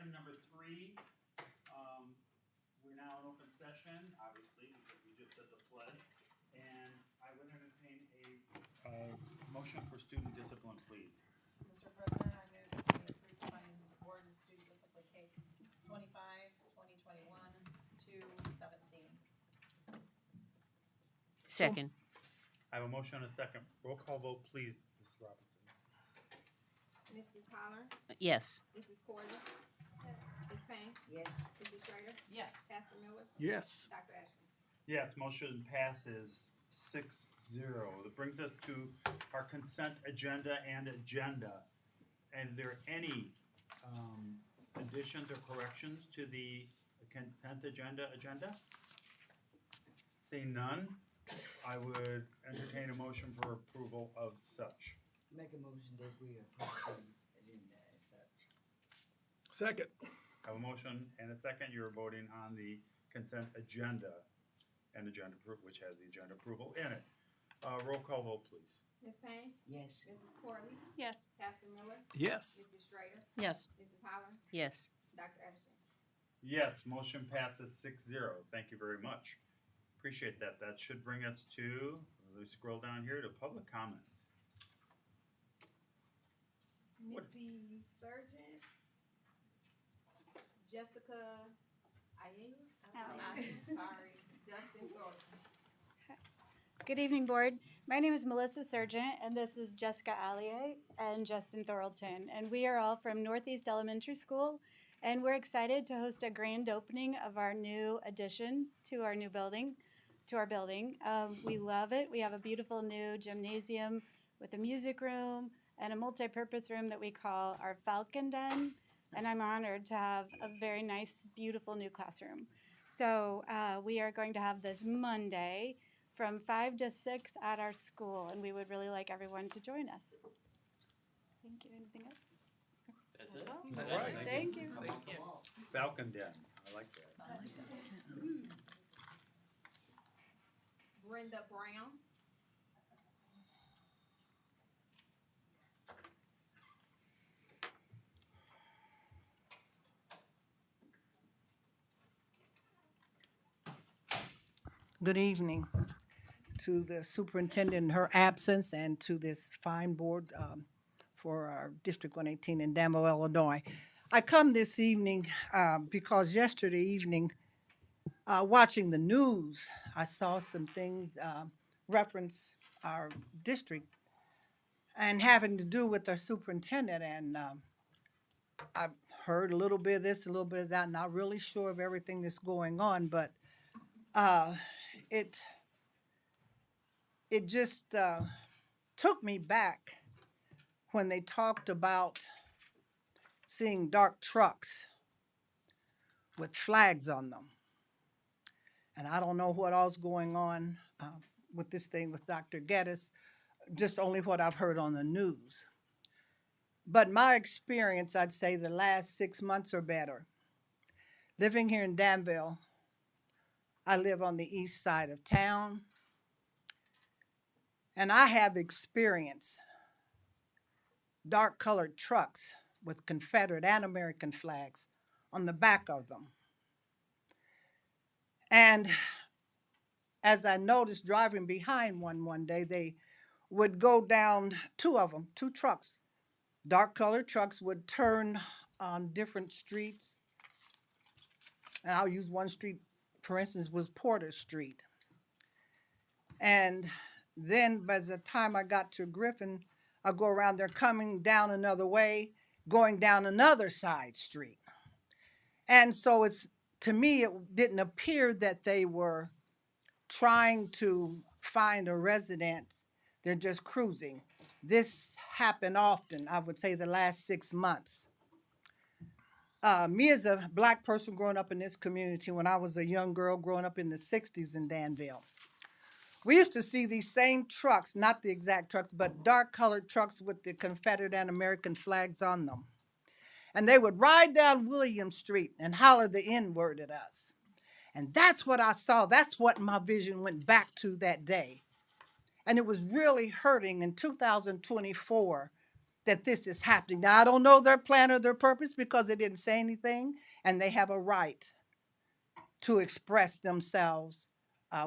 item number 3. We're now in open session, obviously, because we just did the pledge. And I would entertain a motion for student discipline, please. Mr. President, I move that we approve the findings of the board in student discipline case 25/2021-217. Second. I have a motion and a second. Roll call vote, please, Ms. Robinson. Mrs. Holler, Yes. Mrs. Corley, Ms. Payne, Yes. Mrs. Schrader, Yes. Pastor Miller, Yes. Dr. Ashton. Yes, motion passes 6-0. That brings us to our consent agenda and agenda. Is there any additions or corrections to the consent agenda? Seeing none, I would entertain a motion for approval of such. Make a motion that we approve the agenda as such. Second. I have a motion and a second. You're voting on the consent agenda and agenda which has the agenda approval in it. Roll call vote, please. Ms. Payne, Yes. Mrs. Corley, Yes. Pastor Miller, Yes. Mrs. Schrader, Yes. Mrs. Holler, Yes. Dr. Ashton. Yes, motion passes 6-0. Thank you very much. Appreciate that. That should bring us to, let's scroll down here to public comments. Missy Surgeon, Jessica Aye, sorry, Justin Thornton. Good evening, Board. My name is Melissa Sargent, and this is Jessica Allier and Justin Thorlton. And we are all from Northeast Elementary School, and we're excited to host a grand opening of our new addition to our new building, We love it. We have a beautiful new gymnasium with a music room and a multi-purpose room that we call our Falcon Den. And I'm honored to have a very nice, beautiful new classroom. So we are going to have this Monday from 5 to 6 at our school, and we would really like everyone to join us. Thank you. Anything else? That's it. all. All right. Thank you. Falcon Den, I like that. Brenda Brown, Good evening to the superintendent in her absence and to this fine board for our District 118 in Danville, Illinois. I come this evening because yesterday evening, watching the news, I saw some things reference our district and having to do with our superintendent. And I've heard a little bit of this, a little bit of that, not really sure of everything that's going on, but it just took me back when they talked about seeing dark trucks with flags on them. And I don't know what all's going on with this thing with Dr. Geddes, just only what I've heard on the news. But my experience, I'd say the last 6 months or better, living here in Danville, I live on the east side of town, and I have experienced dark-colored trucks with Confederate and American flags on the back of them. And as I noticed driving behind one day, they would go down, two of them, two trucks, dark-colored trucks would turn on different streets. And I'll use one street, for instance, was Porter Street. And then by the time I got to Griffin, I go around there coming down another way, going down another side street. And so to me, it didn't appear that they were trying to find a resident. They're just cruising. This happened often, I would say the last 6 months. Me as a black person growing up in this community, when I was a young girl growing up in the 60s in Danville, we used to see these same trucks, not the exact trucks, but dark-colored trucks with the Confederate and American flags on them. And they would ride down William Street and holler the N-word at us. And that's what I saw. That's what my vision went back to that day. And it was really hurting in 2024 that this is happening. Now, I don't know their plan or their purpose because they didn't say anything, and they have a right to express themselves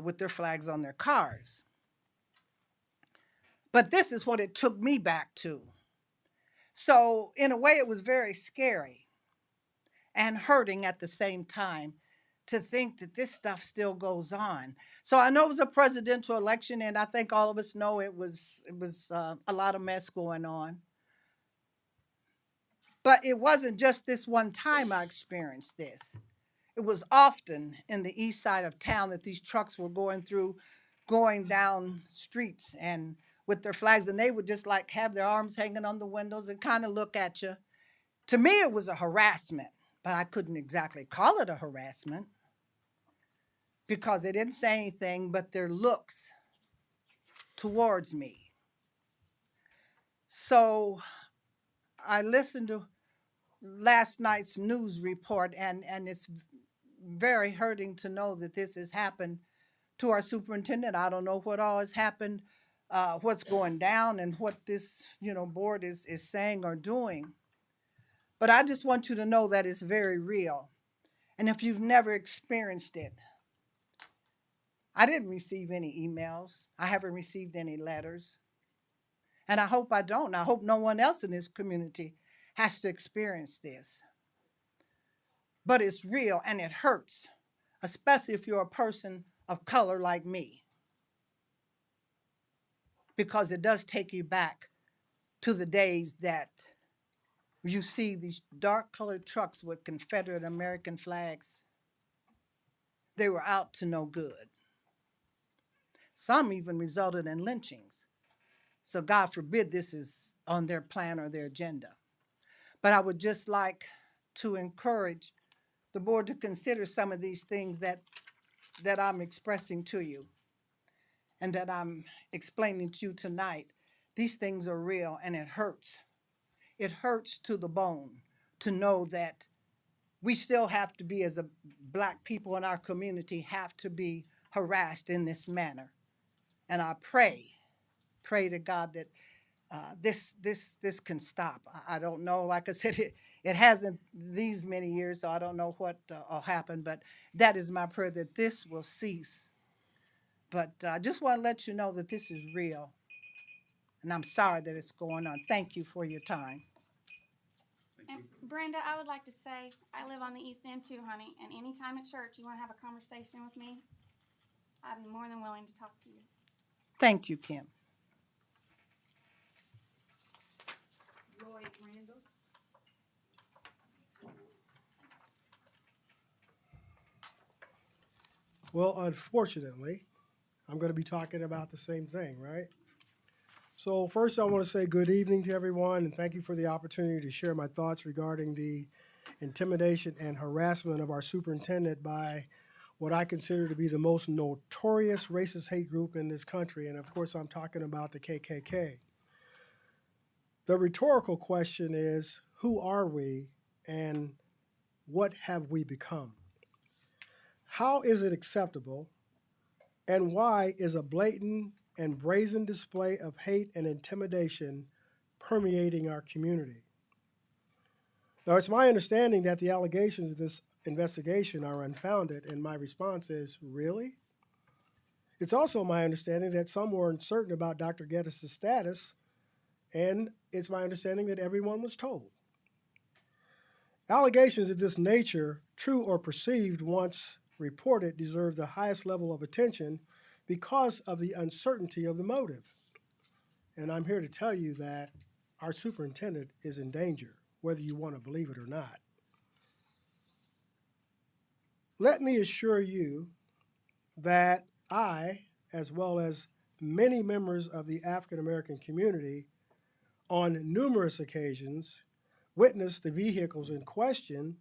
with their flags on their cars. But this is what it took me back to. So, in a way, it was very scary and hurting at the same time to think that this stuff still goes on. So I know it was a presidential election, and I think all of us know it was a lot of mess going on. But it wasn't just this one time I experienced this. It was often in the east side of town that these trucks were going down streets and with their flags, and they would just like have their arms hanging on the windows and kind of look at you. To me, it was a harassment, but I couldn't exactly call it a harassment because they didn't say anything, but their looks towards me. So I listened to last night's news report, and it's very hurting to know that this has happened to our superintendent. I don't know what all has happened, what's going down, and what this board is saying or doing. But I just want you to know that it's very real. And if you've never experienced it, I didn't receive any emails. I haven't received any letters. And I hope I don't. I hope no one else in this community has to experience this. But it's real and it hurts, especially if you're a person of color like me, because it does take you back to the days that you see these dark colored trucks with Confederate American flags. They were out to no good. Some even resulted in lynchings. So God forbid this is on their plan or their agenda. But I would just like to encourage the board to consider some of these things that I'm expressing to you and that I'm explaining to you tonight. These things are real and it hurts. It hurts to the bone to know that we still have to be, as a black people in our community, have to be harassed in this manner. And I pray to God that this can stop. I don't know, like I said, it hasn't these many years, so I don't know what will happen, but that is my prayer, that this will cease. But I just want to let you know that this is real, and I'm sorry that it's going on. Thank you for your time. And Brenda, I would like to say, I live on the East End too, honey, and anytime at church you want to have a conversation with me, I'm more than willing to talk to you. Thank you, Kim. Lloyd Randall. Well, unfortunately, I'm going to be talking about the same thing, right? So first, I want to say good evening to everyone, and thank you for the opportunity to share my thoughts regarding the intimidation and harassment of our superintendent by what I consider to be the most notorious racist hate group in this country, and of course, I'm talking about the KKK. The rhetorical question is, who are we and what have we become? How is it acceptable and why is a blatant and brazen display of hate and intimidation permeating our community? Now, it's my understanding that the allegations of this investigation are unfounded, and my response is, really? It's also my understanding that some were uncertain about Dr. Geddes' status, and it's my understanding that everyone was told. Allegations of this nature, true or perceived, once reported, deserve the highest level of attention because of the uncertainty of the motive. And I'm here to tell you that our superintendent is in danger, whether you want to believe it or not. Let me assure you that I, as well as many members of the African American community, on numerous occasions witnessed the vehicles in question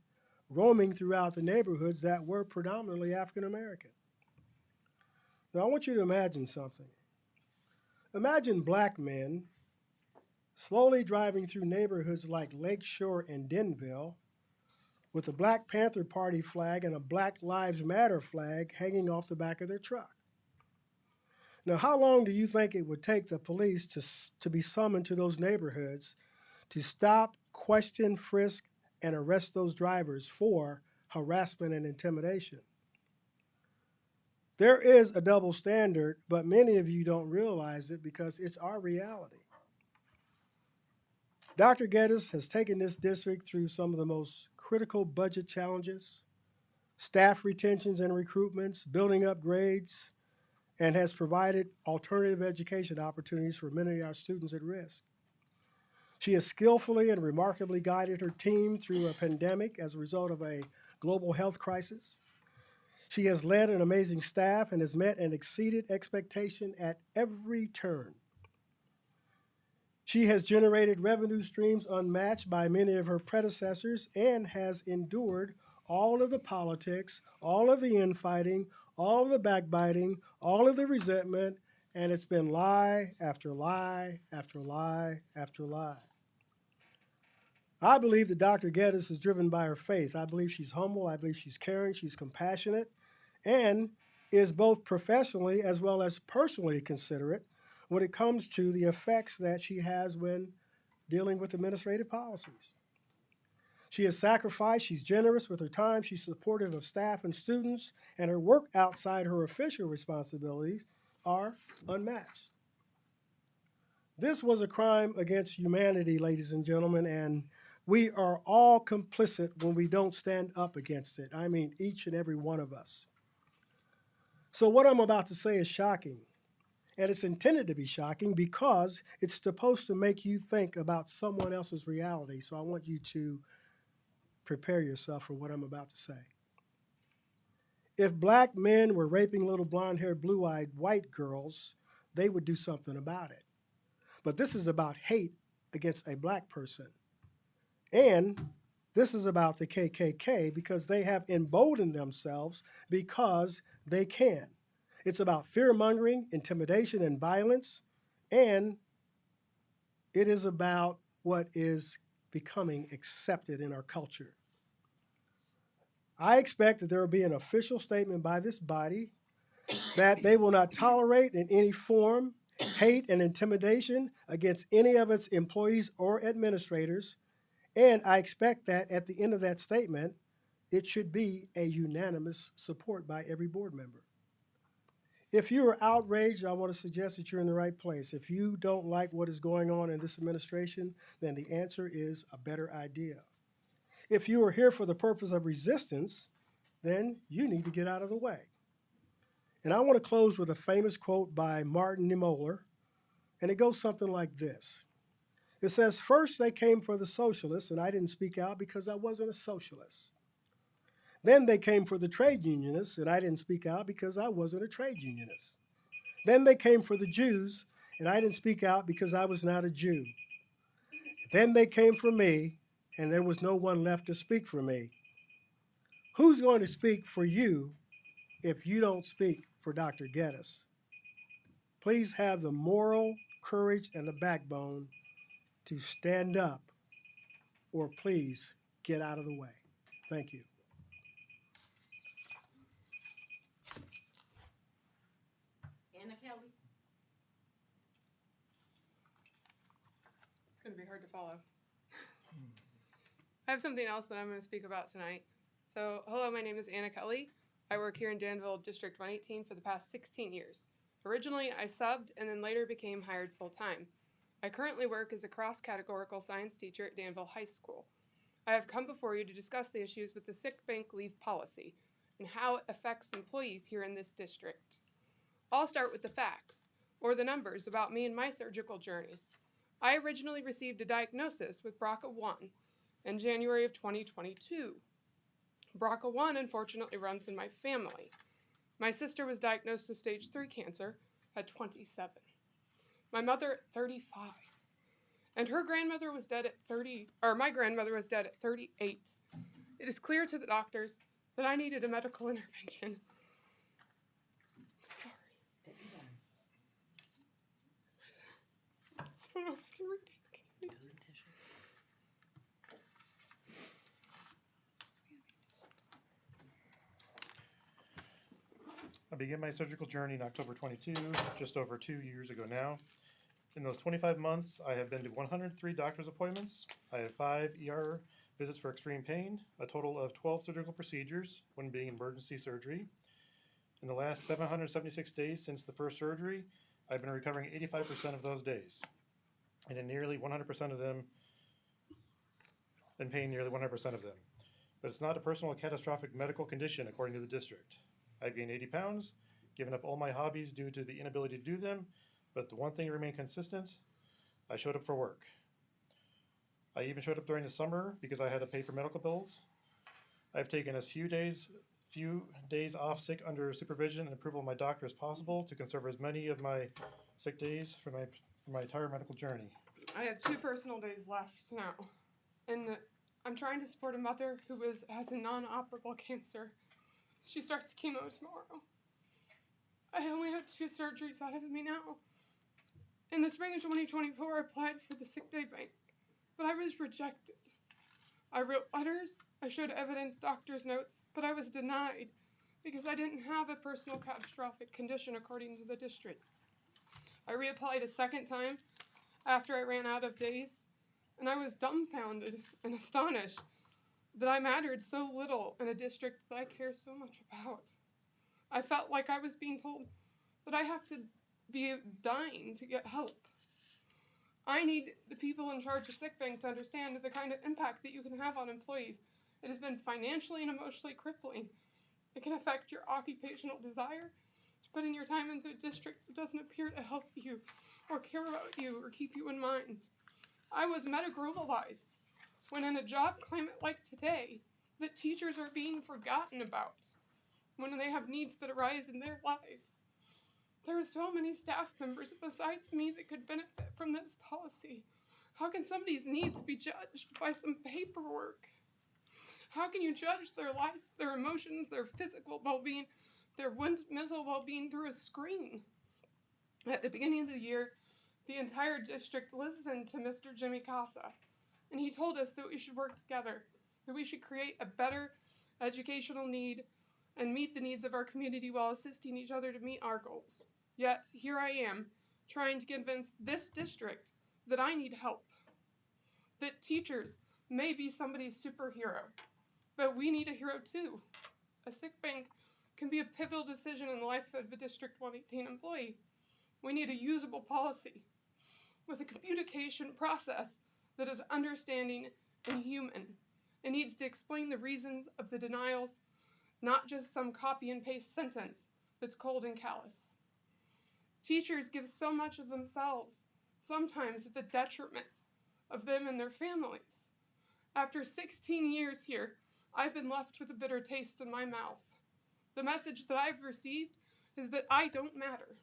roaming throughout the neighborhoods that were predominantly African American. Now, I want you to imagine something. Imagine black men slowly driving through neighborhoods like Lakeshore and Denville with a Black Panther Party flag and a Black Lives Matter flag hanging off the back of their truck. Now, how long do you think it would take the police to be summoned to those neighborhoods to stop, question, frisk, and arrest those drivers for harassment and intimidation. There is a double standard, but many of you don't realize it because it's our reality. Dr. Geddes has taken this district through some of the most critical budget challenges, staff retentions and recruitments, building up grades, and has provided alternative education opportunities for many of our students at risk. She has skillfully and remarkably guided her team through a pandemic as a result of a global health crisis. She has led an amazing staff and has met and exceeded expectation at every turn. She has generated revenue streams unmatched by many of her predecessors and has endured all of the politics, all of the infighting, all of the backbiting, all of the resentment, and it's been lie after lie after lie after lie. I believe that Dr. Geddes is driven by her faith. I believe she's humble, I believe she's caring, she's compassionate, and is both professionally as well as personally considerate when it comes to the effects that she has when dealing with administrative policies. She has sacrificed, she's generous with her time, she's supportive of staff and students, and her work outside her official responsibilities are unmatched. This was a crime against humanity, ladies and gentlemen, and we are all complicit when we don't stand up against it. I mean, each and every one of us. So what I'm about to say is shocking. And it's intended to be shocking because it's supposed to make you think about someone else's reality. So I want you to prepare yourself for what I'm about to say. If black men were raping little blonde-haired, blue-eyed white girls, they would do something about it. But this is about hate against a black person. And this is about the KKK because they have emboldened themselves because they can. It's about fear-mongering, intimidation, and violence, and it is about what is becoming accepted in our culture. I expect that there will be an official statement by this body that they will not tolerate in any form hate and intimidation against any of its employees or administrators, and I expect that at the end of that statement, it should be a unanimous support by every board member. If you are outraged, I want to suggest that you're in the right place. If you don't like what is going on in this administration, then the answer is a better idea. If you are here for the purpose of resistance, then you need to get out of the way. And I want to close with a famous quote by Martin Niemöller, and it goes something like this. It says, "First they came for the socialists, and I didn't speak out because I wasn't a socialist. Then they came for the trade unionists, and I didn't speak out because I wasn't a trade unionist. Then they came for the Jews, and I didn't speak out because I was not a Jew. Then they came for me, and there was no one left to speak for me. Who's going to speak for you if you don't speak for Dr. Geddes? Please have the moral courage and the backbone to stand up, or please get out of the way." Thank you. Anna Kelly? It's going to be hard to follow. I have something else that I'm going to speak about tonight. So, hello, my name is Anna Kelly. I work here in Danville District 118 for the past 16 years. Originally, I subbed and then later became hired full-time. I currently work as a cross-categorical science teacher at Danville High School. I have come before you to discuss the issues with the sick bank leave policy and how it affects employees here in this district. I'll start with the facts, or the numbers, about me and my surgical journey. I originally received a diagnosis with BRCA1 in January of 2022. BRCA1 unfortunately runs in my family. My sister was diagnosed with stage 3 cancer at 27. My mother at 35. And her grandmother was dead at my grandmother was dead at 38. It is clear to the doctors that I needed a medical intervention. Sorry. I don't know if I can read it. Can you read it? I began my surgical journey in October 22, just over 2 years ago now. In those 25 months, I have been to 103 doctor's appointments. I have 5 ER visits for extreme pain, a total of 12 surgical procedures, one being emergency surgery. In the last 776 days since the first surgery, I've been recovering 85% of those days. And in nearly 100% of them, in pain nearly 100% of them. But it's not a personal catastrophic medical condition according to the district. I've gained 80 pounds, given up all my hobbies due to the inability to do them, but the one thing remained consistent, I showed up for work. I even showed up during the summer because I had to pay for medical bills. I've taken as few days off sick under supervision and approval of my doctor as possible to conserve as many of my sick days for my entire medical journey. I have 2 personal days left now, and I'm trying to support a mother who has a non-operable cancer. She starts chemo tomorrow. I only have 2 surgeries ahead of me now. In the spring of 2024, I applied for the sick day bank, but I was rejected. I wrote letters, I showed evidence, doctor's notes, but I was denied because I didn't have a personal catastrophic condition according to the district. I reapplied a second time after I ran out of days, and I was dumbfounded and astonished that I mattered so little in a district that I care so much about. I felt like I was being told that I have to be dying to get help. I need the people in charge of sick bank to understand the kind of impact that you can have on employees. It has been financially and emotionally crippling. It can affect your occupational desire to put in your time into a district that doesn't appear to help you or care about you or keep you in mind. I was metagroovalized when in a job climate like today, that teachers are being forgotten about when they have needs that arise in their lives. There are so many staff members besides me that could benefit from this policy. How can somebody's needs be judged by some paperwork? How can you judge their life, their emotions, their physical well-being, their mental well-being through a screen? At the beginning of the year, the entire district listened to Mr. Jimmy Casa, and he told us that we should work together, that we should create a better educational need and meet the needs of our community while assisting each other to meet our goals. Yet, here I am, trying to convince this district that I need help, that teachers may be somebody's superhero, but we need a hero too. A sick bank can be a pivotal decision in the life of a District 118 employee. We need a usable policy with a communication process that is understanding and human. It needs to explain the reasons of the denials, not just some copy and paste sentence that's cold and callous. Teachers give so much of themselves, sometimes at the detriment of them and their families. After 16 years here, I've been left with a bitter taste in my mouth. The message that I've received is that I don't matter.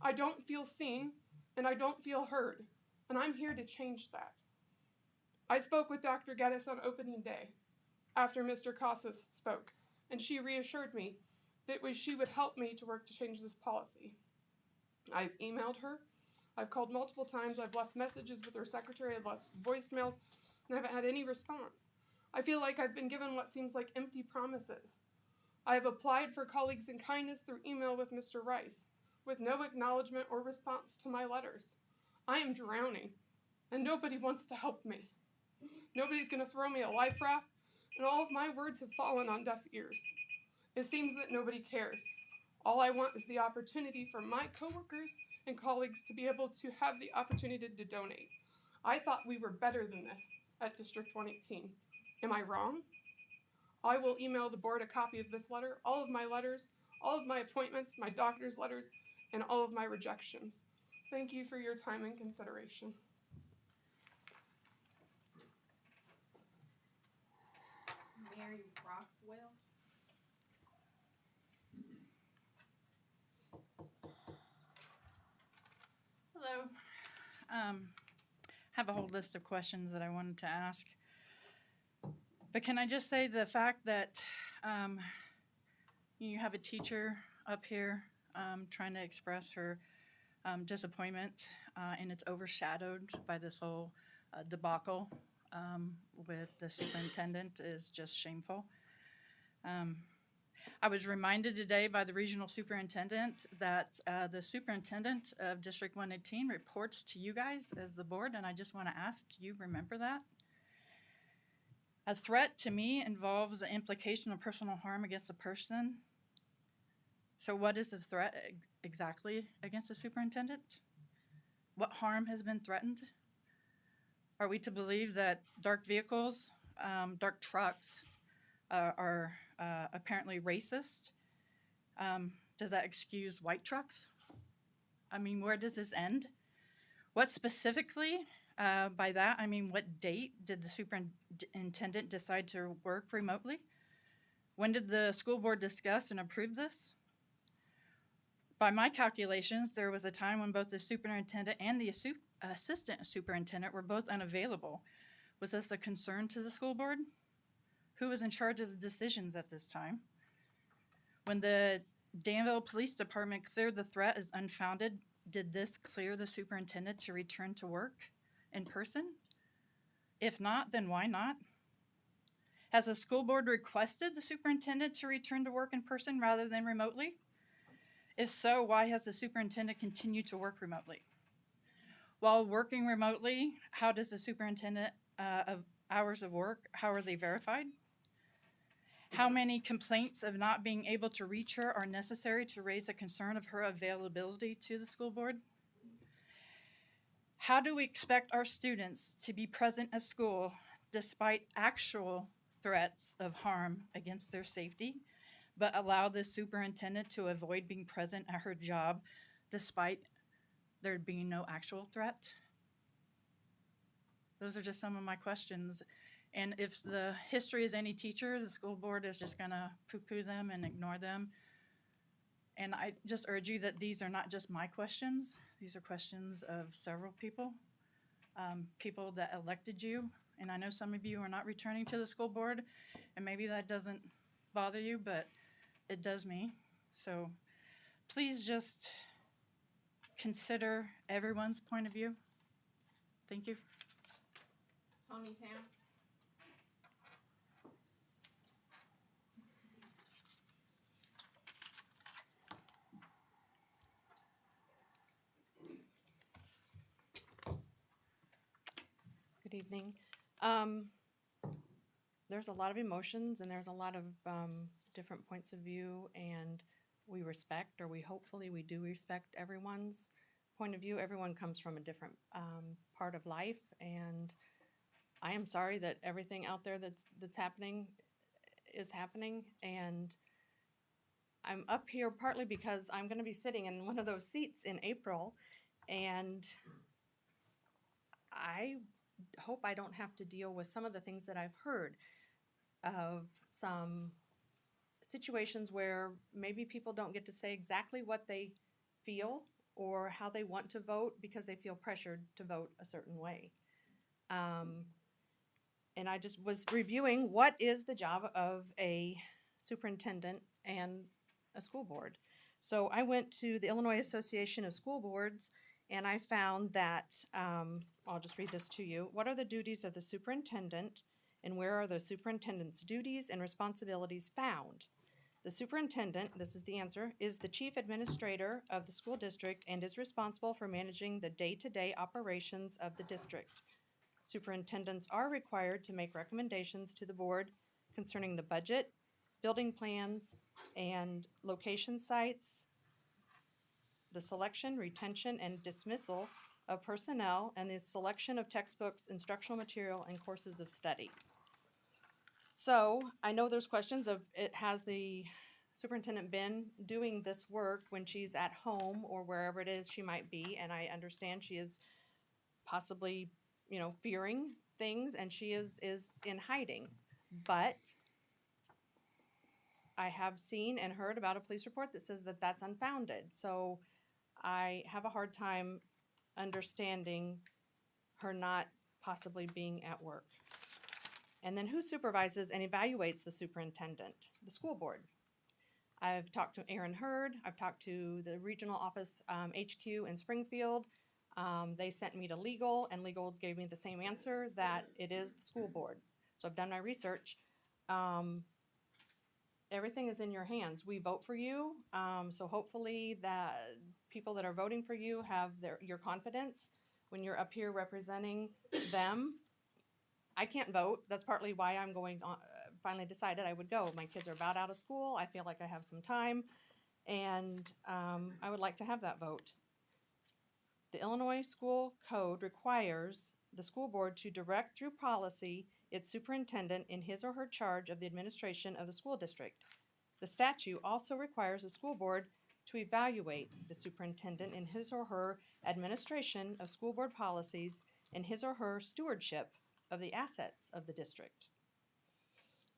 I don't feel seen, and I don't feel heard, and I'm here to change that. I spoke with Dr. Geddes on opening day, after Mr. Casas spoke, and she reassured me that she would help me to work to change this policy. I've emailed her, I've called multiple times, I've left messages with her secretary, I've left voicemails, and I haven't had any response. I feel like I've been given what seems like empty promises. I have applied for colleagues in kindness through email with Mr. Rice, with no acknowledgement or response to my letters. I am drowning, and nobody wants to help me. Nobody's going to throw me a life raft, and all of my words have fallen on deaf ears. It seems that nobody cares. All I want is the opportunity for my coworkers and colleagues to be able to have the opportunity to donate. I thought we were better than this at District 118. Am I wrong? I will email the board a copy of this letter, all of my letters, all of my appointments, my doctor's letters, and all of my rejections. Thank you for your time and consideration. Mary Rockwell. Hello. Have a whole list of questions that I wanted to ask. But can I just say the fact that you have a teacher up here trying to express her disappointment, and it's overshadowed by this whole debacle with the superintendent is just shameful. I was reminded today by the regional superintendent that the superintendent of District 118 reports to you guys as the board, and I just want to ask, do you remember that? A threat to me involves the implication of personal harm against a person. So what is the threat exactly against the superintendent? What harm has been threatened? Are we to believe that dark vehicles, dark trucks are apparently racist? Does that excuse white trucks? I mean, where does this end? What specifically, by that, I mean, what date did the superintendent decide to work remotely? When did the school board discuss and approve this? By my calculations, there was a time when both the superintendent and the assistant superintendent were both unavailable. Was this a concern to the school board? Who was in charge of the decisions at this time? When the Danville Police Department cleared the threat as unfounded, did this clear the superintendent to return to work in person? If not, then why not? Has the school board requested the superintendent to return to work in person rather than remotely? If so, why has the superintendent continued to work remotely? While working remotely, how does the superintendent of hours of work, how are they verified? How many complaints of not being able to reach her are necessary to raise a concern of her availability to the school board? How do we expect our students to be present at school despite actual threats of harm against their safety, but allow the superintendent to avoid being present at her job despite there being no actual threat? Those are just some of my questions. And if the history is any teacher, the school board is just gonna poo-poo them and ignore them. And I just urge you that these are not just my questions. These are questions of several people, people that elected you. And I know some of you are not returning to the school board, and maybe that doesn't bother you, but it does me. So please just consider everyone's point of view. Thank you. Tony Tam? Good evening. There's a lot of emotions and there's a lot of different points of view, and we respect, or hopefully we do respect everyone's point of view. Everyone comes from a different part of life, and I am sorry that everything out there that's happening is happening. And I'm up here partly because I'm going to be sitting in one of those seats in April, and I hope I don't have to deal with some of the things that I've heard of some situations where maybe people don't get to say exactly what they feel or how they want to vote because they feel pressured to vote a certain way. And I just was reviewing what is the job of a superintendent and a school board. So I went to the Illinois Association of School Boards, and I found that, I'll just read this to you. What are the duties of the superintendent, and where are the superintendent's duties and responsibilities found? The superintendent, this is the answer, is the chief administrator of the school district and is responsible for managing the day-to-day operations of the district. Superintendents are required to make recommendations to the board concerning the budget, building plans, and location sites, the selection, retention, and dismissal of personnel, and the selection of textbooks, instructional material, and courses of study. So I know there's questions of, has the superintendent been doing this work when she's at home or wherever it is she might be? And I understand she is possibly, fearing things, and she is in hiding. But I have seen and heard about a police report that says that that's unfounded. So I have a hard time understanding her not possibly being at work. And then who supervises and evaluates the superintendent? The school board. I've talked to Aaron Hurd. I've talked to the regional office HQ in Springfield. They sent me to legal, and legal gave me the same answer, that it is the school board. So I've done my research. everything is in your hands. We vote for you, so hopefully that people that are voting for you have your confidence when you're up here representing them. I can't vote. That's partly why I'm going on. Finally decided I would go. My kids are about out of school. I feel like I have some time, and I would like to have that vote. The Illinois School Code requires the school board to direct through policy its superintendent in his or her charge of the administration of the school district. The statute also requires the school board to evaluate the superintendent in his or her administration of school board policies and his or her stewardship of the assets of the district.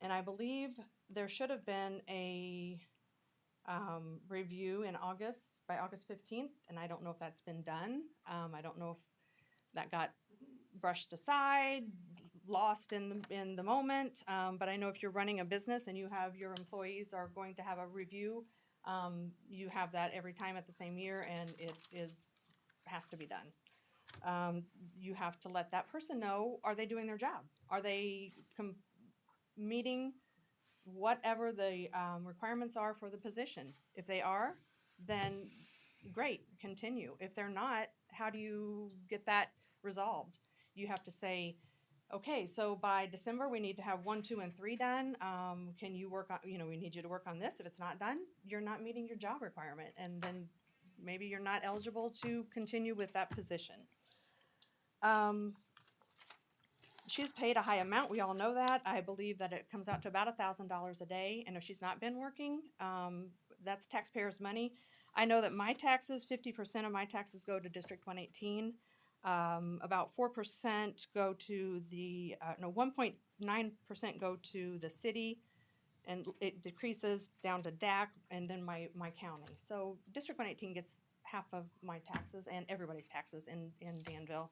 And I believe there should have been a review in August, by August 15th, and I don't know if that's been done. I don't know if that got brushed aside, lost in the moment, but I know if you're running a business and you have your employees are going to have a review, you have that every time at the same year, and it has to be done. You have to let that person know, are they doing their job? Are they meeting whatever the requirements are for the position? If they are, then great, continue. If they're not, how do you get that resolved? You have to say, okay, so by December we need to have 1, 2, and 3 done. Can you work on, we need you to work on this. If it's not done, you're not meeting your job requirement, and then maybe you're not eligible to continue with that position. She's paid a high amount, we all know that. I believe that it comes out to about $1,000 a day, and if she's not been working, that's taxpayers' money. I know that my taxes, 50% of my taxes go to District 118. About 4% go to the, 1.9% go to the city, and it decreases down to DAC and then my county. So District 118 gets half of my taxes and everybody's taxes in Danville.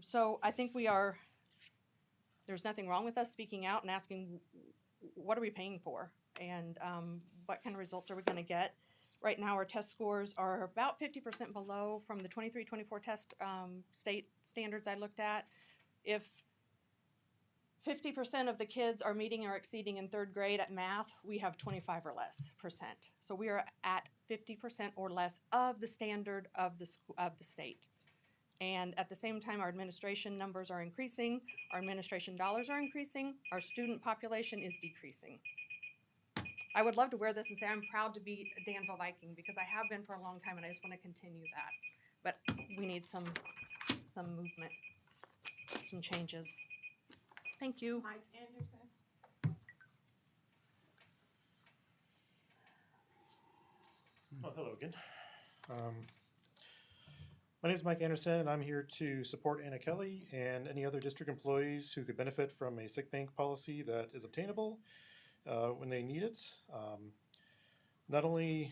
So I think there's nothing wrong with us speaking out and asking, what are we paying for? And what kind of results are we gonna get? Right now, our test scores are about 50% below from the 23-24 test state standards I looked at. If 50% of the kids are meeting or exceeding in 3rd grade at math, we have 25 or less percent. So we are at 50% or less of the standard of the state. And at the same time, our administration numbers are increasing, our administration dollars are increasing, our student population is decreasing. I would love to wear this and say I'm proud to be a Danville Viking, because I have been for a long time and I just want to continue that. But we need some movement, some changes. Thank you. Mike Anderson. Oh, hello again. My name is Mike Anderson, and I'm here to support Anna Kelly and any other district employees who could benefit from a sick bank policy that is obtainable when they need it. Not only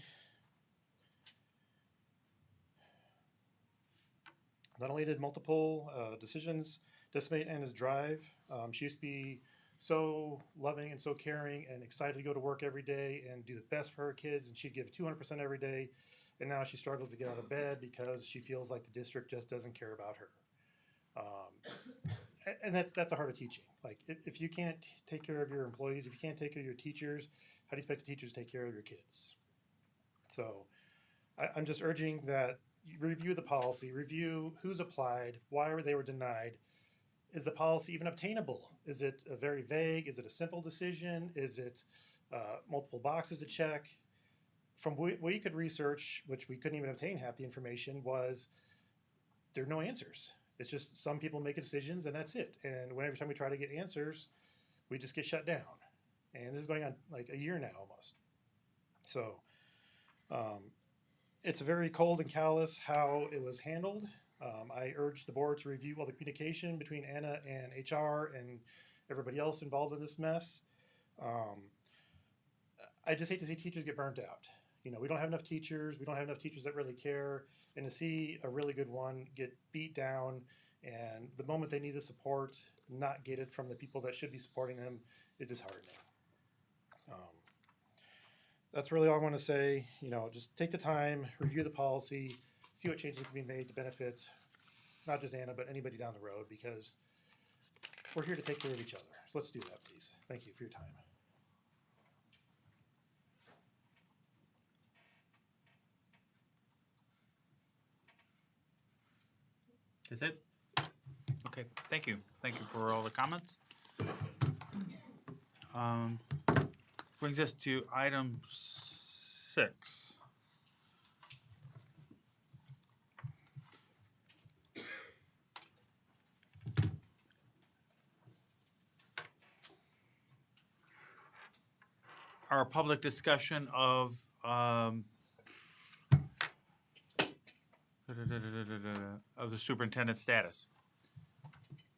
did multiple decisions decimate Anna's drive, she used to be so loving and so caring and excited to go to work every day and do the best for her kids, and she'd give 200% every day. And now she struggles to get out of bed because she feels like the district just doesn't care about her. And that's a heart of teaching. Like, if you can't take care of your employees, if you can't take care of your teachers, how do you expect the teachers to take care of your kids? So I'm just urging that you review the policy, review who's applied, why they were denied. Is the policy even obtainable? Is it very vague? Is it a simple decision? Is it multiple boxes to check? From what we could research, which we couldn't even obtain half the information, was there are no answers. It's just some people make decisions and that's it. And every time we try to get answers, we just get shut down. And this is going on like a year now almost. So it's very cold and callous how it was handled. I urge the board to review all the communication between Anna and HR and everybody else involved in this mess. I just hate to see teachers get burnt out. We don't have enough teachers. We don't have enough teachers that really care. And to see a really good one get beat down, and the moment they need the support, not get it from the people that should be supporting them, is disheartening. That's really all I want to say. Just take the time, review the policy, see what changes can be made to benefit not just Anna, but anybody down the road, because we're here to take care of each other. So let's do that, please. Thank you for your time. That's it? Okay, thank you. Thank you for all the comments. Brings us to item 6. Our public discussion of the superintendent's status.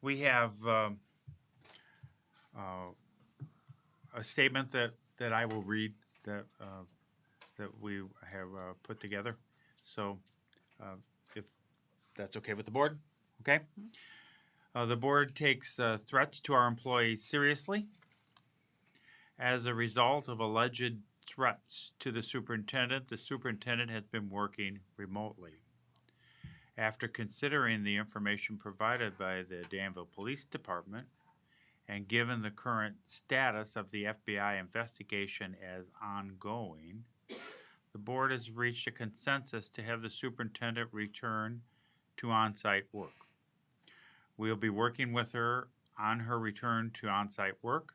We have a statement that I will read that we have put together. So if that's okay with the board, okay? The board takes threats to our employees seriously. As a result of alleged threats to the superintendent has been working remotely. After considering the information provided by the Danville Police Department and given the current status of the FBI investigation as ongoing, the board has reached a consensus to have the superintendent return to on-site work. We will be working with her on her return to on-site work,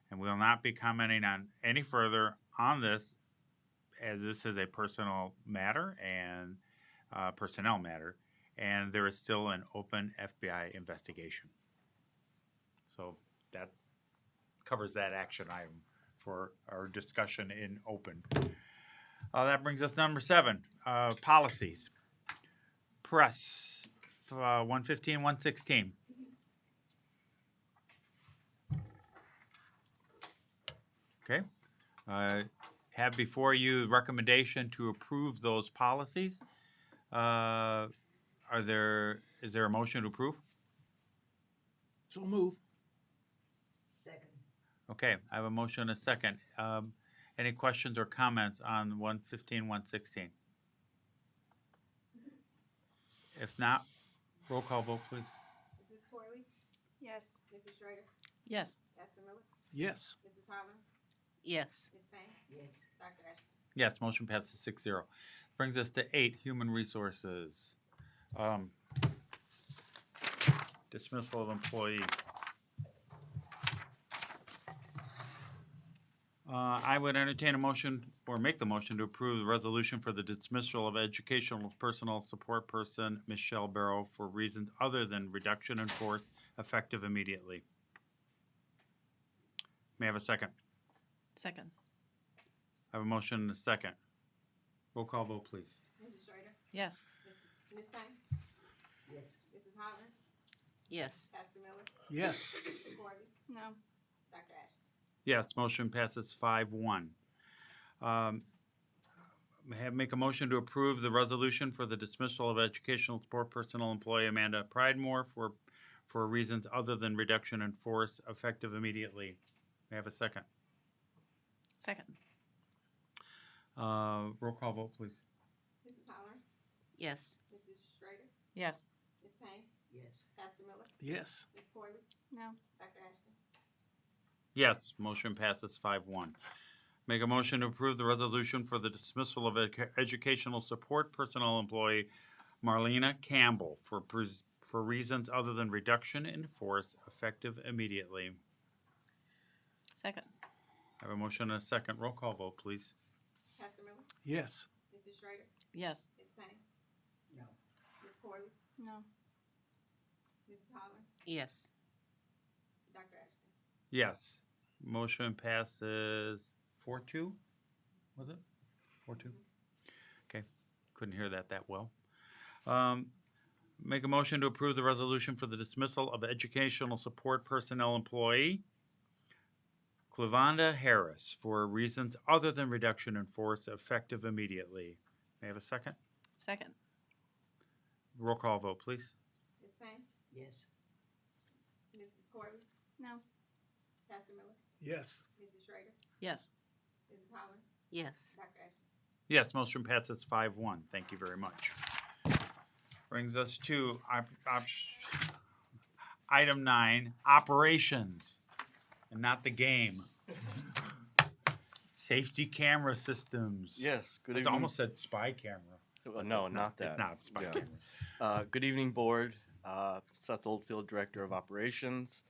and we will not be commenting on any further on this, as this is a personal matter and personnel matter, and there is still an open FBI investigation. So that covers that action item for our discussion in open. That brings us to number 7, policies. Press 115, 116. Okay. Have before you the recommendation to approve those policies. Is there a motion to approve? So move. Second. Okay, I have a motion and a second. Any questions or comments on 115, 116? If not, roll call vote, please. Mrs. Corley? Yes. Mrs. Schrader? Yes. Pastor Miller? Yes. Mrs. Holland? Yes. Ms. Payne? Yes. Dr. Ashton? Yes, motion passes 6-0. Brings us to 8, human resources. Dismissal of employee. I would entertain a motion or make the motion to approve the resolution for the dismissal of educational personnel support person Michelle Barrow for reasons other than reduction in force effective immediately. May I have a second? Second. I have a motion and a second. Roll call vote, please. Mrs. Schrader? Yes. Ms. Payne? Yes. Mrs. Holland? Yes. Pastor Miller? Yes. Mrs. Corley? No. Dr. Ashton? Yes, motion passes 5-1. Make a motion to approve the resolution for the dismissal of educational support personnel employee Amanda Pridemore for reasons other than reduction in force effective immediately. May I have a second? Second. Roll call vote, please. Mrs. Holland? Yes. Mrs. Schrader? Yes. Ms. Payne? Yes. Pastor Miller? Yes. Ms. Corley? No. Dr. Ashton? Yes, motion passes 5-1. Make a motion to approve the resolution for the dismissal of educational support personnel employee Marlena Campbell for reasons other than reduction in force effective immediately. Second. I have a motion and a second. Roll call vote, please. Pastor Miller? Yes. Mrs. Schrader? Yes. Ms. Payne? No. Ms. Corley? No. Mrs. Holland? Yes. Dr. Ashton? Yes. Motion passes 4-2, was it? 4-2? Okay, couldn't hear that well. Make a motion to approve the resolution for the dismissal of educational support personnel employee Clevanda Harris for reasons other than reduction in force effective immediately. May I have a second? Second. Roll call vote, please. Ms. Payne? Yes. Mrs. Corley? No. Pastor Miller? Yes. Mrs. Schrader? Yes. Mrs. Holland? Yes. Dr. Ashton? Yes, motion passes 5-1. Thank you very much. Brings us to item 9, operations, and not the game. Safety camera systems. Yes, good It evening. almost said spy camera. No, not that. It's not spy Yeah. camera. Good evening, board. Seth Oldfield, Director of Operations.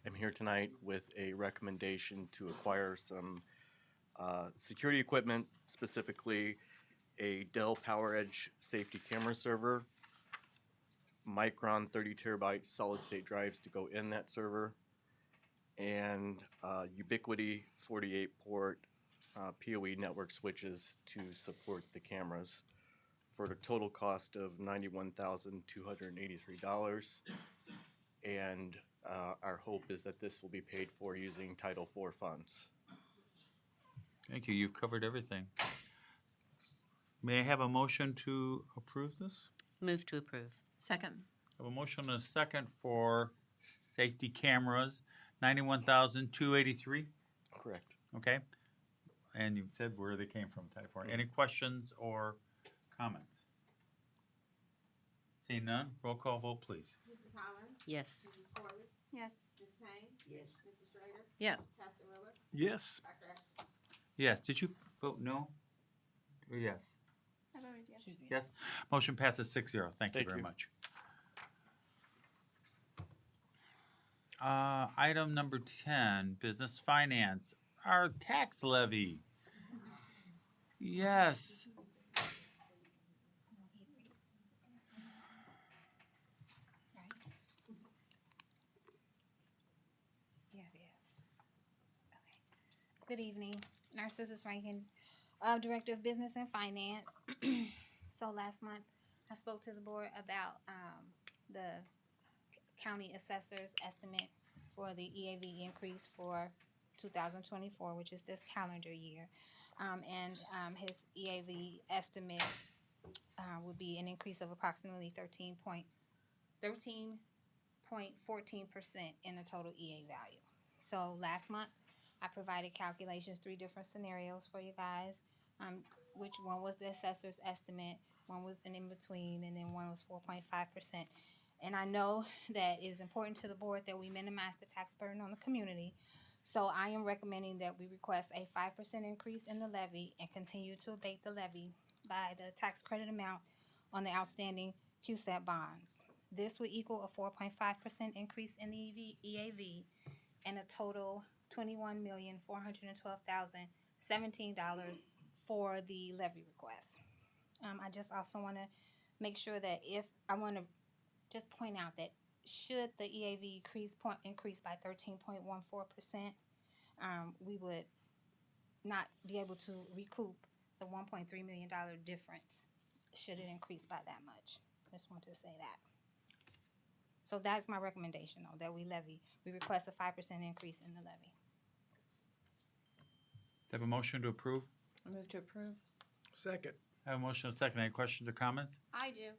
I'm here tonight with a recommendation to acquire some security equipment, specifically a Dell PowerEdge safety camera server, Micron 30 terabyte solid state drives to go in that server, and Ubiquiti 48 port PoE network switches to support the cameras for a total cost of $91,283. And our hope is that this will be paid for using Title IV funds. Thank you. You've covered everything. May I have a motion to approve this? Move to approve. Second. I have a motion and a second for safety cameras, $91,283. Correct. Okay. And you said where they came from, Title IV. Any questions or comments? Seeing none, roll call vote, please. Mrs. Holland? Yes. Mrs. Corley? Yes. Ms. Payne? Yes. Mrs. Schrader? Yes. Pastor Miller? Yes. Dr. Ashton? Yes. Did you vote no? Or yes? I voted yes. Yes. Motion passes 6-0. Thank you Thank very you. much. Item number 10, business finance, our tax levy. Yes. Good evening, Narcissus Rankin, Director of Business and Finance. So last month, I spoke to the board about the county assessor's estimate for the EAV increase for 2024, which is this calendar year. His EAV estimate would be an increase of approximately 13.14% in the total EA value. So last month, I provided calculations, 3 different scenarios for you guys, which one was the assessor's estimate, one was an in-between, and then one was 4.5%. And I know that it is important to the board that we minimize the tax burden on the community. So I am recommending that we request a 5% increase in the levy and continue to abate the levy by the tax credit amount on the outstanding QSET bonds. This would equal a 4.5% increase in the EAV and a total $21,412,017 for the levy request. I just also want to make sure that just point out that should the EAV increase by 13.14%, we would not be able to recoup the $1.3 million difference should it increase by that much. Just want to say that. So that's my recommendation, though, that we request a 5% increase in the levy. Have a motion to approve? I move to approve. Second. I have a motion and a second. Any questions or comments? I do.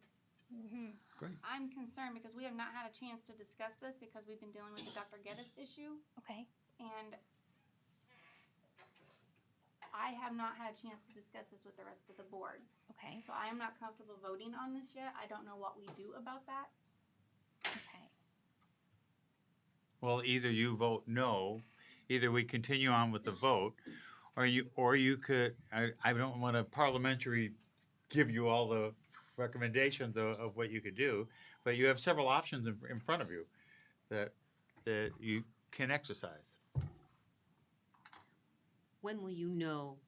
Great. I'm concerned because we have not had a chance to discuss this because we've been dealing with the Dr. Geddes issue. Okay. And I have not had a chance to discuss this with the rest of the board. Okay. So I am not comfortable voting on this yet. I don't know what we do about that. Okay. Well, either you vote no, either we continue on with the vote, or you could, I don't want to parliamentary give you all the recommendations of what you could do, but you have several options in front of you that you can exercise. When will you know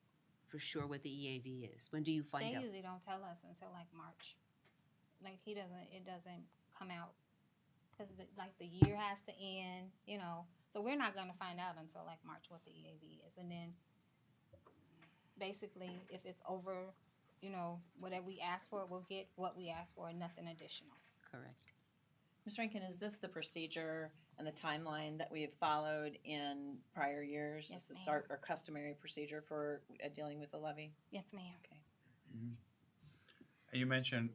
for sure what the EAV is? When do you find They out? usually don't tell us until like March. Like it doesn't come out because the year has to end, So we're not gonna find out until like March what the EAV is, and then basically if it's over, whatever we ask for, we'll get what we asked for and nothing additional. Correct. Ms. Rankin, is this the procedure and the timeline that we have followed in prior years? Yes, Is this ma'am. our customary procedure for dealing with the levy? Yes, ma'am. Okay. You mentioned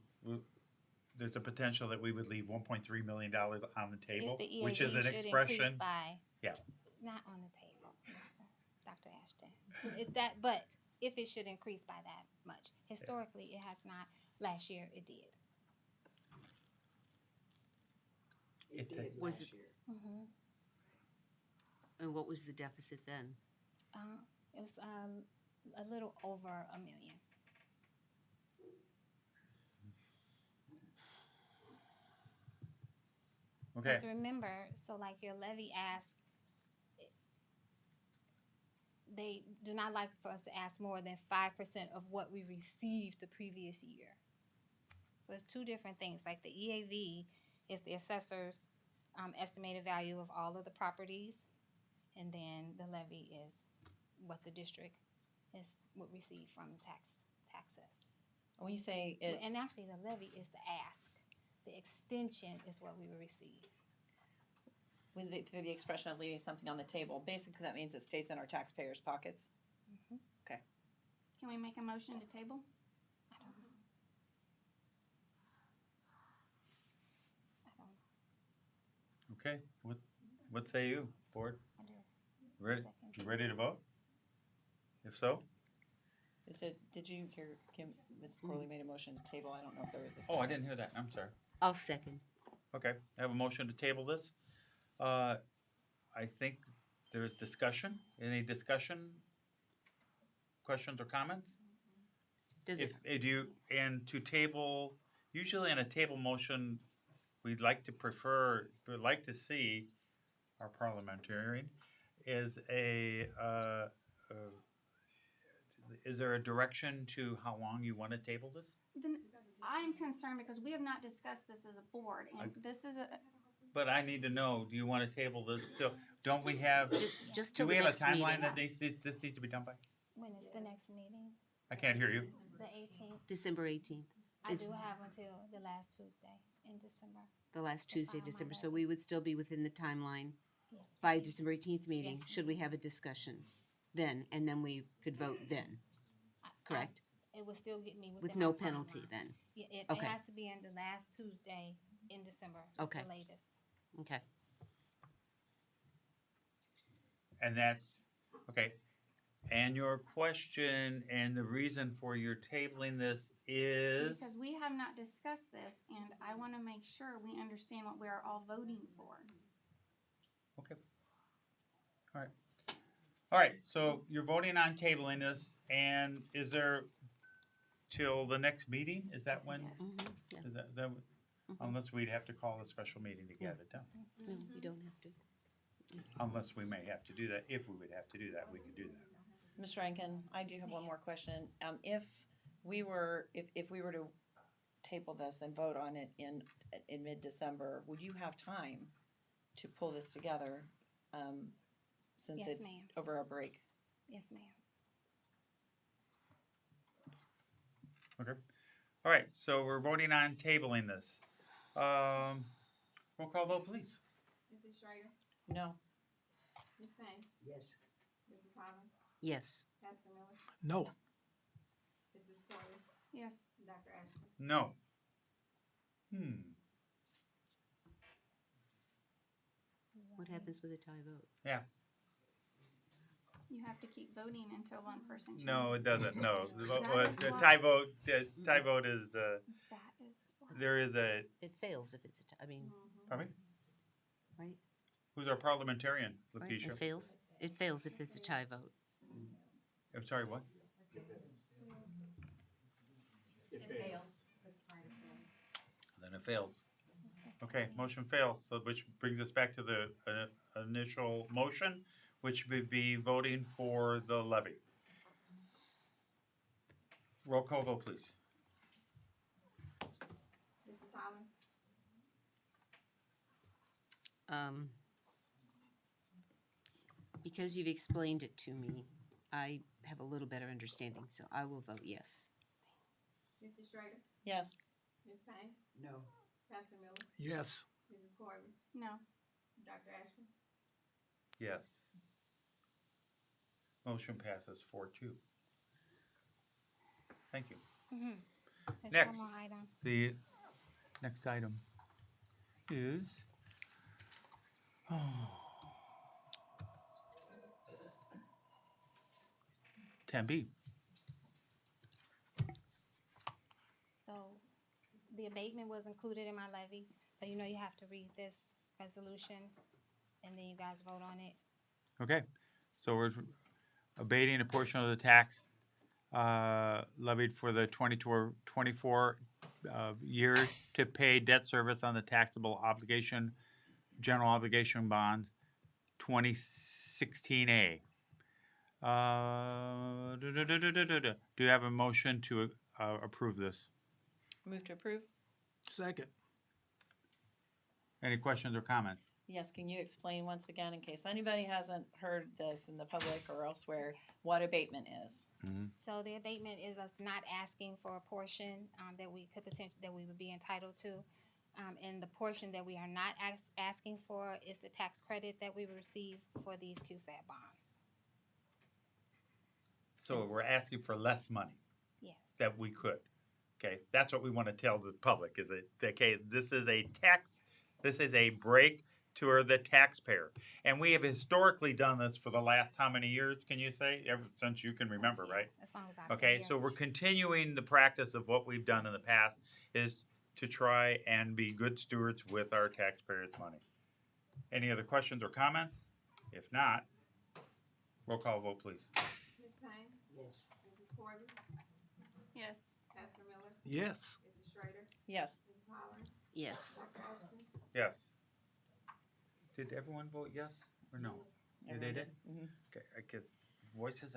there's a potential that we would leave $1.3 million on the table, If the EAV which is an should expression. increase by, Yeah. not on the table, Dr. Ashton. But if it should increase by that much, historically it has not. Last year it did. It It's a- did Was last it- year. And what was the deficit then? It was a little over $1 million. Okay, Because remember, so like your levy ask, they do not like for us to ask more than 5% of what we received the previous year. So it's two different things. Like the EAV is the assessor's estimated value of all of the properties, and then the levy is what the district would receive from the taxes. When you say it's, And actually, the levy is the ask. The extension is what we will receive. through the expression of leaving something on the table, basically that means it stays in our taxpayers' pockets. Can we make a motion to table? I don't know. I don't. okay, what say you, board? I do. Ready, Second. you ready to vote? If so? Did you hear Kim, Ms. Corley made a motion to table? I don't know if there was a Oh, I second. didn't hear that, I'm sorry. I'll second. Okay, I have a motion to table this. I think there's discussion. Any discussion? Questions or comments? Does it, If you, and to table, usually in a table motion, we'd like to see our parliamentarian is is there a direction to how long you want to table this? Then I'm concerned because we have not discussed this as a board, and this is a, But I need to know, do you want to table this till, don't we have, just do till we the have a next timeline meeting, that this needs to be done by? When is the next meeting? I can't hear you. The 18th. December 18th, I Is- do have until the last Tuesday in December. the last Tuesday, file my December, so levy. we would still be within the timeline Yes. by December 18th meeting, Yes. should we have a discussion then, and then we could vote then, correct? It would still get me within With no my penalty timeline. then, Yeah, it Okay. has to be in the last Tuesday in December. That's Okay. the latest. okay. And that's, okay. And your question and the reason for your tabling this is? because we have not discussed this, and I want to make sure we understand what we are all voting for. Okay. All right. All right, so you're voting on tabling this, and is there till the next meeting? Is that when? Yes. Mhm, yeah. Is that, unless we'd have to call a special meeting to get it done. No, you don't have to. Unless we may have to do that. If we would have to do that, we could do that. Ms. Rankin, I do have one more question. If we were to table this and vote on it in mid-December, would you have time to pull this together, since Yes, it's ma'am. over a break? Yes, ma'am. Okay. All right, so we're voting on tabling this. Roll call vote, please. Mrs. Schrader? No. Ms. Payne? Yes. Mrs. Harlan? Yes, Pastor Miller? No. Mrs. Corley? Yes. Dr. Ashton? No. what happens with a tie vote? Yeah. You have to keep voting until one person changes. No, it doesn't. No. The vote That was, is the why- tie vote, the tie vote is, That is why. there is a, It fails if it's a tie, I mean, pardon me? right? Who's our parliamentarian, Right, Lakeisha? it fails if it's a tie vote. I'm sorry, what? It fails. Then it fails. Okay, motion fails, so which brings us back to the initial motion, which would be voting for the levy. Roll call vote, please. Mrs. Harlan? Because you've explained it to me, I have a little better understanding, so I will vote yes. Mrs. Schrader? Yes. Ms. Payne? No. Pastor Miller? Yes. Mrs. Corley? No. Dr. Ashton? Yes. Motion passes 4-2. Thank you. There's Next. one more item. The next item is, 10B. So the abatement was included in my levy, but you know you have to read this resolution and then you guys vote on it. Okay, so we're abating a portion of the tax levied for the 24 year to pay debt service on the taxable obligation general obligation bonds, 2016A. Do you have a motion to approve this? Move to approve? Second. Any questions or comments? Yes, can you explain once again, in case anybody hasn't heard this in the public or elsewhere, what abatement is? So the abatement is us not asking for a portion that we could potentially, that we would be entitled to. And the portion that we are not asking for is the tax credit that we receive for these QSAT bonds. So we're asking for less money Yes. that we could. Okay, that's what we want to tell the public, is it, okay, this is a break to the taxpayer. And we have historically done this for the last how many years, can you say? Ever since you can remember, Yes, right? as long as I Okay, so we're continuing the practice of what we've done in the past, is to try and be good stewards with our taxpayers' money. Any other questions or comments? If not, roll call vote, please. Ms. Payne? Yes. Mrs. Corbin? Yes. Pastor Miller? Yes. Mrs. Schrader? Yes. Mrs. Holland? Yes. Dr. Ashton? Yes. Did everyone vote yes or no? Yeah, they did? Mhm. Okay, I guess voices,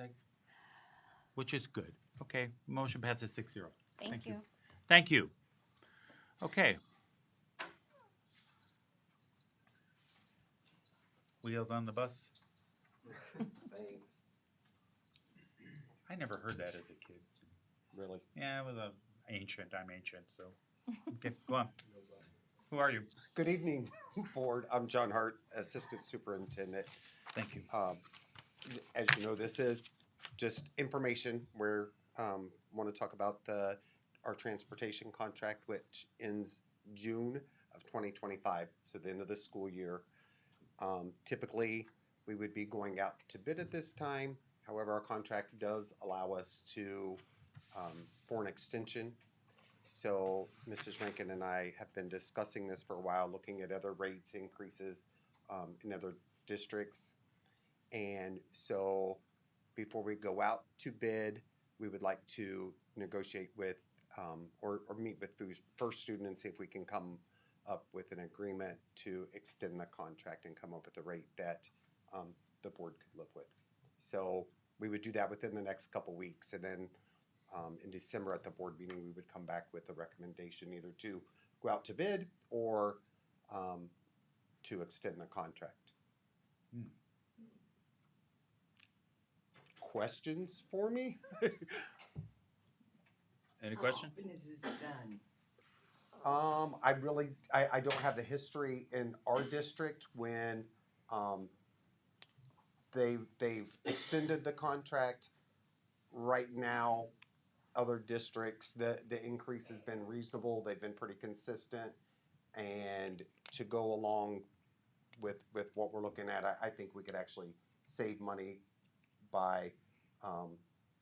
which is good. Okay, motion passes 6-0. Thank you. Thank you. Okay. Wheels on the bus? Thanks. I never heard that as a kid. Really? Yeah, it was I'm ancient, so. Okay, go on. Who are you? Good evening, Board. I'm John Hart, Assistant Superintendent. Thank you. As you know, this is just information. We're want to talk about our transportation contract, which ends June of 2025, so the end of the school year. Typically, we would be going out to bid at this time. However, our contract does allow us to for an extension. So Mrs. Rankin and I have been discussing this for a while, looking at other rates increases in other districts. And so before we go out to bid, we would like to negotiate with or meet with First Student and see if we can come up with an agreement to extend the contract and come up with a rate that the board could live with. So we would do that within the next couple weeks, and then in December at the board meeting, we would come back with a recommendation either to go out to bid or to extend the contract. Questions for me? Any question? How often is this done? I don't have the history in our district when they've extended the contract. Right now, other districts, the increase has been reasonable. They've been pretty consistent, and to go along with what we're looking at, I think we could actually save money by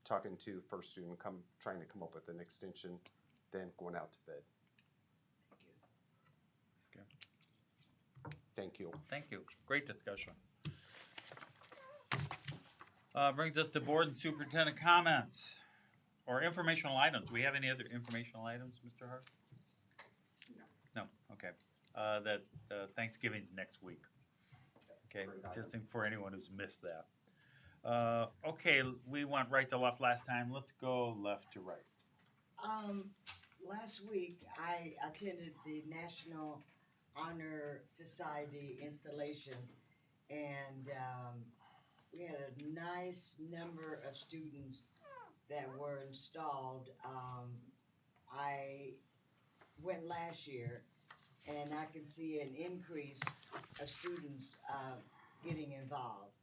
talking to First Student, trying to come up with an extension, then going out to bid. Thank you. Thank you. Great discussion. Brings us to board and superintendent comments or informational items. Do we have any other informational items, Mr. Hart? No. Okay. That Thanksgiving's next week. Okay, just for anyone who's missed that. Okay, we went right to left last time. Let's go left to right. Last week, I attended the National Honor Society installation, and we had a nice number of students that were installed. I went last year, and I can see an increase of students getting involved.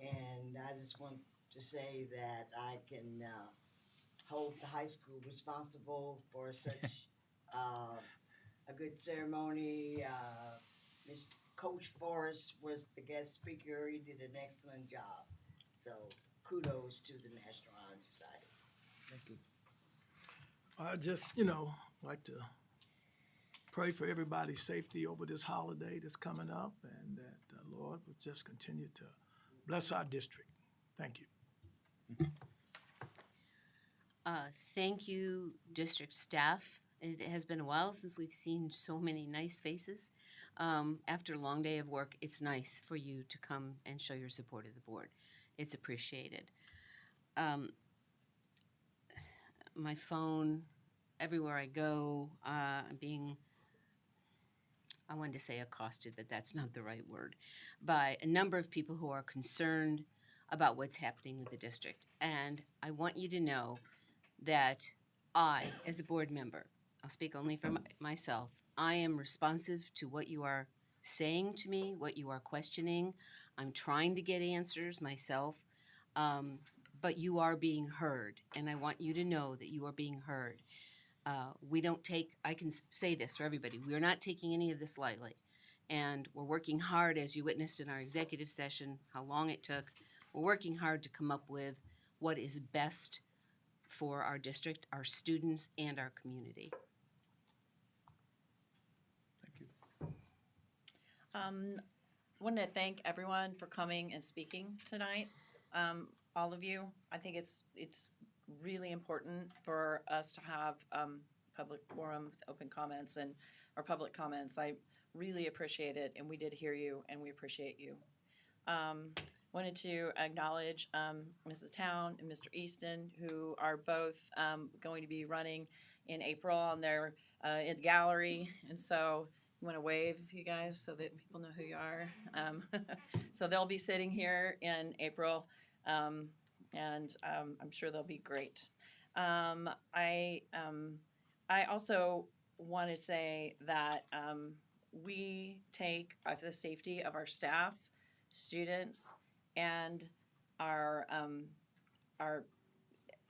And I just want to say that I can hold the high school responsible for such a good ceremony. Coach Forrest was the guest speaker. He did an excellent job. So kudos to the National Honor Society. Thank you. I just, like to pray for everybody's safety over this holiday that's coming up, and that the Lord will just continue to bless our district. Thank you. Thank you, district staff It has been a while since we've seen so many nice faces. After a long day of work, it's nice for you to come and show your support of the board. It's appreciated. My phone, everywhere I go, I'm being, I wanted to say accosted, but that's not the right word, by a number of people who are concerned about what's happening with the district. And I want you to know that I, as a board member, I'll speak only for myself, I am responsive to what you are saying to me, what you are questioning. I'm trying to get answers myself, but you are being heard, and I want you to know that you are being heard. We don't take, I can say this for everybody, we are not taking any of this lightly. And we're working hard, as you witnessed in our executive session, how long it took. We're working hard to come up with what is best for our district, our students, and our community. Thank you. Want to thank everyone for coming and speaking tonight. All of you. I think it's really important for us to have public forum with open comments and or public comments. I really appreciate it, and we did hear you, and we appreciate you. Wanted to acknowledge Mrs. Town and Mr. Easton, who are both going to be running in April on their in the gallery, and so you want to wave, you guys, so that people know who you are. So they'll be sitting here in April, and I'm sure they'll be great. I also want to say that we take the safety of our staff, students, and our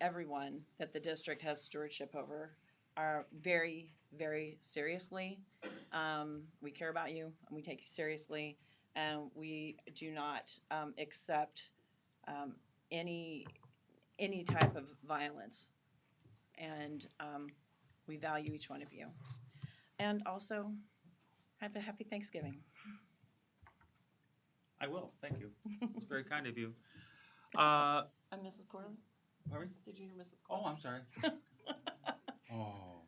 everyone that the district has stewardship over are very, very seriously. We care about you, and we take you seriously, and we do not accept any type of violence, and we value each one of you. And also, have a happy Thanksgiving. I will, thank you. It's very kind of you. I'm Mrs. Corley. Pardon? Did you hear Mrs. Corley? Oh, I'm sorry. Oh.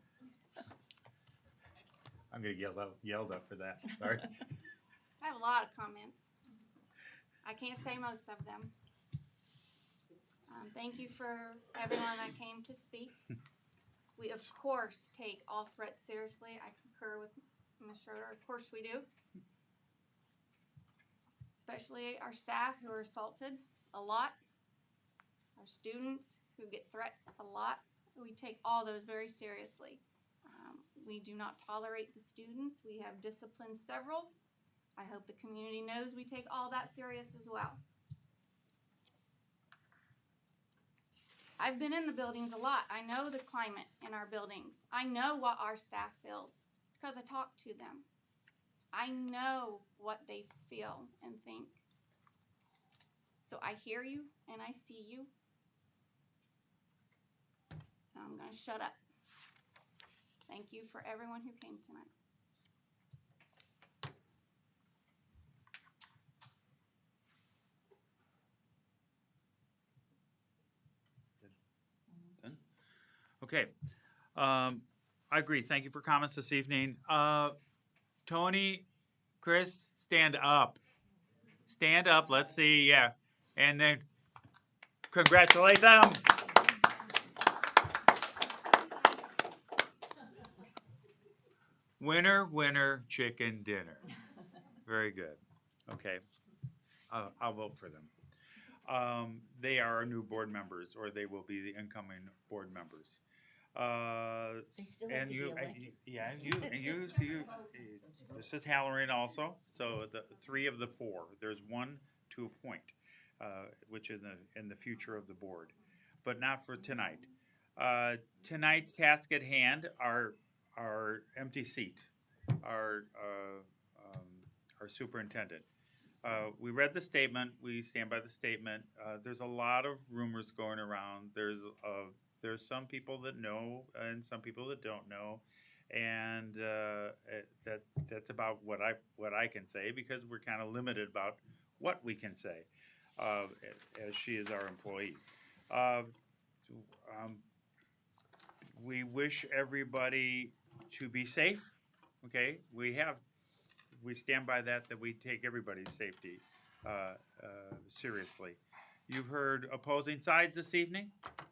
I'm gonna yelled up for that, sorry. I have a lot of comments. I can't say most of them. Thank you for everyone that came to speak. We, of course, take all threats seriously. I concur with Ms. Schroeder. Of course we do. Especially our staff who are assaulted a lot. Our students who get threats a lot. We take all those very seriously. We do not tolerate the students. We have disciplined several. I hope the community knows we take all that serious as well. I've been in the buildings a lot. I know the climate in our buildings. I know what our staff feels because I talk to them. I know what they feel and think. So I hear you and I see you. And I'm going to shut up. Thank you for everyone who came tonight. Okay, I agree. Thank you for comments this evening. Tony, Chris, stand up. Stand up. Let's see. Yeah, and then congratulate them. Winner, winner, chicken dinner. Very good. Okay, I'll vote for them. They are our new board members, or they will be the incoming board members. They still And have to be you, elected. yeah, you, this is Halloran also, so the 3 of the 4, there's 1 to appoint, which is in the future of the board, but not for tonight. Tonight's task at hand are our empty seat, our superintendent. We read the statement, we stand by the statement. There's a lot of rumors going around. There's some people that know and some people that don't know, and that's about what I can say, because we're kind of limited about what we can say, as she is our employee. we wish everybody to be safe, okay? We stand by that we take everybody's safety seriously. You've heard opposing sides this evening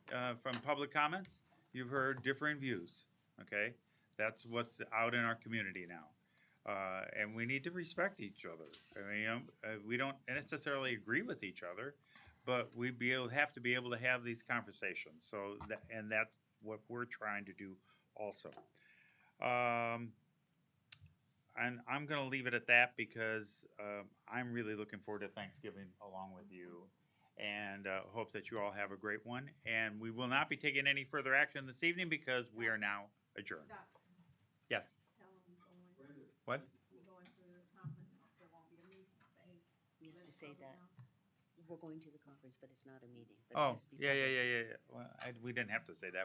from public comments. You've heard differing views, okay? That's what's out in our community now. And we need to respect each other. I mean, we don't necessarily agree with each other, but have to be able to have these conversations. So, and that's what we're trying to do also. And I'm going to leave it at that because I'm really looking forward to Thanksgiving along with you, and hope that you all have a great one. And we will not be taking any further action this evening because we are now adjourned. Yes. What? You have to say that we're going to the conference, but it's not a meeting. But it Oh, has to be yeah. public. Well, we didn't have to say that.